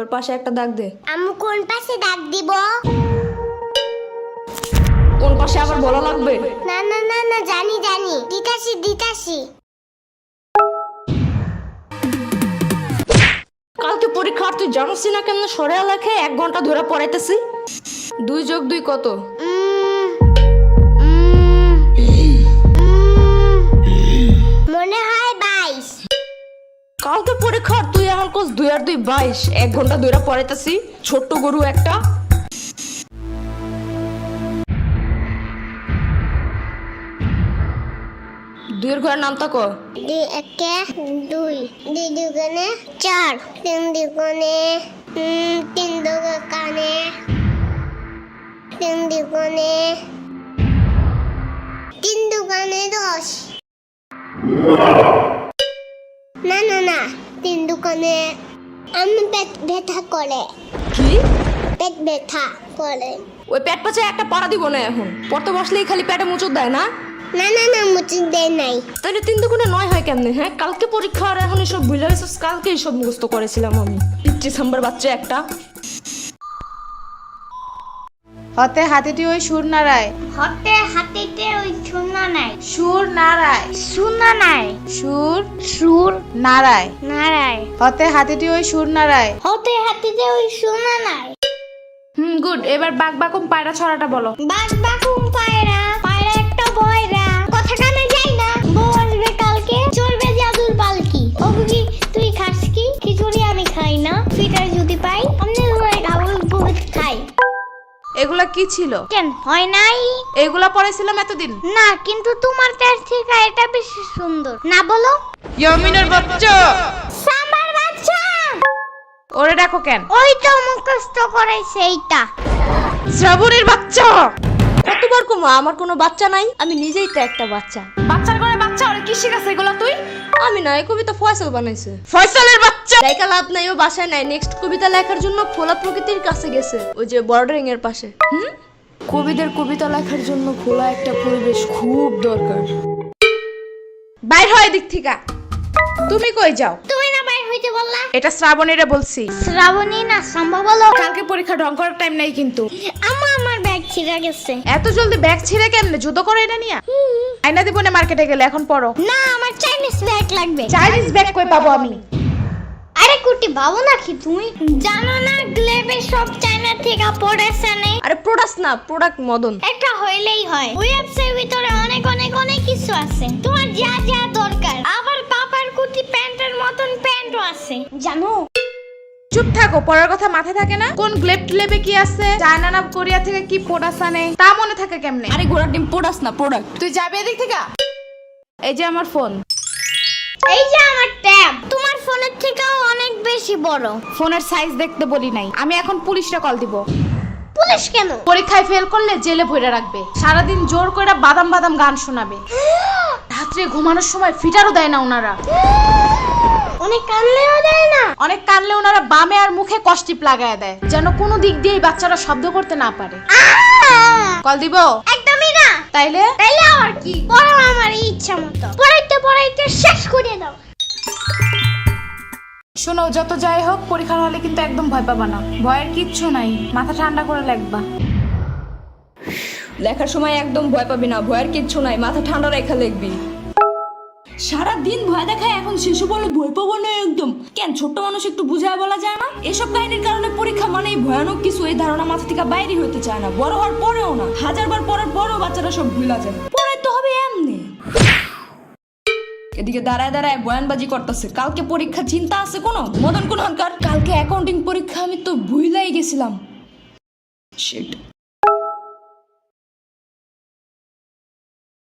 এবার পাশে একটা দাগ দে। আম্মু কোন পাশে দাগ দিব? কোন পাশে আবার বলা লাগবে? না না না না, জানি জানি, দিতাছি। কালকে পরীক্ষা, তুই জানিস না কেমন সরে লেখে 1 ঘন্টা ধরে পড়াইতেছি। 2 + 2 কত? মনে হয় 22। কালকে পরীক্ষা, তুই আমার কোস 2 আর 2 22। 1 ঘন্টা ধরে পড়াইতেছি, ছোট্ট গরু একটা। দুইয়ের ঘরের নামটা ক? 2 একে 2, 2 দুগুণে 4, 3 দুগুণে 3 দুগুণে 3 দুগুণে 10। না না না, 3 দুগুণে আমি পেট ব্যথা করে। কি? পেট ব্যথা করে। ওই পেট পাচে একটা পাড়া দিব না এখন। পড়তে বসলেই খালি পেটে মুচুর দেয় না? না না না, মুচি দেয় নাই। তাহলে 3 দুগুণে 9 হয় কেমনে? হ্যাঁ, কালকে পরীক্ষা আর এখন এসব ভুলে গেছিস? কালকে এসব মুখস্থ করেছিলাম আমি। পিচ্চি সাম্বার বাচ্চা একটা। হতে হাতিটি ওই সুর নাড়ায়। হতে হাতিতে ওই শূন্য নাই। সুর নাড়ায়। শূন্য নাই। সুর নাড়ায়। নারায়। হতে হাতিটি ওই সুর নাড়ায়। হতে হাতিতে ওই শূন্য নাই। গুড। এবার বাক বাকুম পায়রা ছড়াটা বলো। বাক বাকুম পায়রা, পায়রা একটা বয়রা, কথা কানে যাই না, বউ আসবে কালকে, চলবে জাদুর পালকি। ও বুঝি তুই খাস কি? খিচুড়ি আমি খাই না, ফিটার যদি পাই আমনে ধরে খাবো, বহুত খাই। এগুলা কি ছিল? কেন হয় নাই? এগুলা পড়েছিলাম এতদিন। না, কিন্তু তোমার কাছ থেকে এটা বেশি সুন্দর। না বলো? ইয়ামিনের বাচ্চা। সাম্বার বাচ্চা। ওরে দেখো কেন? ওই তো মুখস্থ করে সেইটা। শ্রাবণের বাচ্চা। কতবার কমা, আমার কোনো বাচ্চা নাই, আমি নিজেই তো একটা বাচ্চা। বাচ্চার ঘরে বাচ্চা, ওরে কি শিখাছে এগুলা তুই? আমি না, এই কবিতা ফয়সাল বানাইছে। ফয়সালের বাচ্চা। লেখা লাভ নাই, ও বাসায় নাই। নেক্সট কবিতা লেখার জন্য খোলা প্রকৃতির কাছে গেছে, ওই যে বর্ডারিং এর পাশে। কবিদের কবিতা লেখার জন্য খোলা একটা পরিবেশ খুব দরকার। বাইর হয় দিক থেকে। তুমি কই যাও? তুমি না বাইর হইতে বললা? এটা শ্রাবণীরে বলছি। শ্রাবণী না সম্ভব বলো। কালকে পরীক্ষা ঢং করার টাইম নাই কিন্তু। আমার ব্যাগ ছিঁড়ে গেছে। এত জলদি ব্যাগ ছিঁড়ে কেমনে? যুদ্ধ করে এটা নিয়া? আয়না দিব না মার্কেটে গেলে, এখন পড়ো। না, আমার চাইনিজ ব্যাগ লাগবে। চাইনিজ ব্যাগ কই পাবো আমি? আরে কুটি বাবু নাকি তুমি? জানো না গ্লেবে সব চায়না থেকে পড়েছে নে? আরে প্রোডাক্ট না, প্রোডাক্ট মদন। একটা হইলেই হয়। ওয়েবসাইটের ভিতরে অনেক অনেক অনেক কিছু আছে, তোমার যা যা দরকার। আবার পাপার কুটি প্যান্টের মতন প্যান্টও আছে, জানো? চুপ থাকো, পড়ার কথা মাথায় থাকে না? কোন গ্লেব টেলেবে কি আছে, চায়না না কোরিয়া থেকে কি প্রোডাক্ট আনে, তা মনে থাকে কেমনে? আরে ঘোড়ার ডিম প্রোডাক্ট না, প্রোডাক্ট। তুই যাবে এদিক থেকে। এই যে আমার ফোন। এই যে আমার ট্যাব, তোমার ফোনের থেকেও অনেক বেশি বড়। ফোনের সাইজ দেখতে বলি নাই, আমি এখন পুলিশে কল দিব। পুলিশ কেন? পরীক্ষায় ফেল করলে জেলে ভরে রাখবে, সারাদিন জোর করে বাদাম বাদাম গান শোনাবে, রাত্রে ঘুমানোর সময় ফিটারও দেয় না ওনারা। অনেক কানলেও দেয় না? অনেক কানলে ওনারা বামে আর মুখে কষ্টিপ লাগায় দেয়, যেন কোনো দিক দিয়ে বাচ্চারা শব্দ করতে না পারে। কল দিব? একদমই না। তাইলে আর কি পড়ো আমার ইচ্ছা মতো, পড়াইতে শেষ করে দাও। শোনো, যত যাই হোক পরীক্ষার হলে কিন্তু একদম ভয় পাবা না, ভয়ের কিচ্ছু নাই, মাথা ঠান্ডা করে লিখবা। লেখার সময় একদম ভয় পাবি না, ভয়ের কিচ্ছু নাই, মাথা ঠান্ডা রেখা লিখবি। সারাদিন ভয় দেখায়, এখন শিশু বলে ভয় পাবো না একদম। কেন, ছোট্ট মানুষ একটু বুঝায় বলা যায় না? এসব কাহিনীর কারণে পরীক্ষা মানেই ভয়ানক কিছু, এই ধারণা মাথা থেকে বাইরে হতে চায় না। বড় হওয়ার পরেও না, 1000 বার পড়ার পরেও বাচ্চারা সব ভুলা যায়। পরে তো হবে এমনি। এদিকে দাঁড়ায় দাঁড়ায় বয়ানবাজি করতেছে। কালকে পরীক্ষা, চিন্তা আছে কোনো? মদন কোনখানকার? কালকে অ্যাকাউন্টিং পরীক্ষা, আমি তো ভুলাই গেছিলাম। শিট।